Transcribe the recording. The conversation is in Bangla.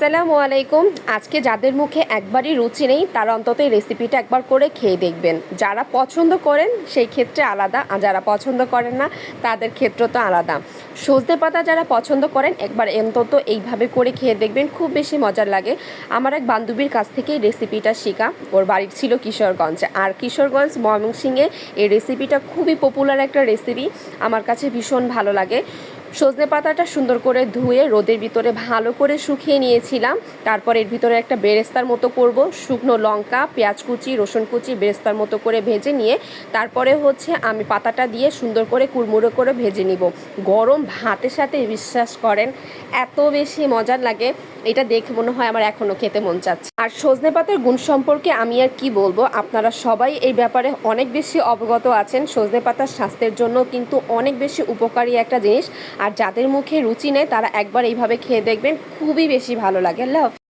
আসসালামু আলাইকুম। আজকে যাদের মুখে একবারই রুচি নেই তারা অন্তত এই রেসিপিটা একবার করে খেয়ে দেখবেন। যারা পছন্দ করেন সেই ক্ষেত্রে আলাদা, আর যারা পছন্দ করেন না তাদের ক্ষেত্র তো আলাদা। সজনে পাতা যারা পছন্দ করেন একবার অন্তত এইভাবে করে খেয়ে দেখবেন, খুব বেশি মজার লাগে। আমার এক বান্ধবীর কাছ থেকে এই রেসিপিটা শেখা। ওর বাড়ি ছিল কিশোরগঞ্জে, আর কিশোরগঞ্জ ময়মনসিংহে এই রেসিপিটা খুবই পপুলার একটা রেসিপি। আমার কাছে ভীষণ ভালো লাগে। সজনে পাতাটা সুন্দর করে ধুয়ে রোদের ভিতরে ভালো করে শুকিয়ে নিয়েছিলাম। তারপর এর ভিতরে একটা বেরেস্তার মতো করব, শুকনো লঙ্কা, পেঁয়াজ কুচি, রসুন কুচি বেরেস্তার মতো করে ভেজে নিয়ে তারপরে আমি পাতাটা দিয়ে সুন্দর করে কুড়মুড়ো করে ভেজে নিব। গরম ভাতের সাথে বিশ্বাস করেন এত বেশি মজার লাগে, এটা দেখে মনে হয় আমার এখনও খেতে মন চাচ্ছে। আর সজনে পাতার গুণ সম্পর্কে আমি আর কি বলবো, আপনারা সবাই এই ব্যাপারে অনেক বেশি অবগত আছেন। সজনে পাতা স্বাস্থ্যের জন্য কিন্তু অনেক বেশি উপকারী একটা জিনিস। আর যাদের মুখে রুচি নেই তারা একবার এইভাবে খেয়ে দেখবেন, খুবই বেশি ভালো লাগে। আল্লাহ হাফেজ।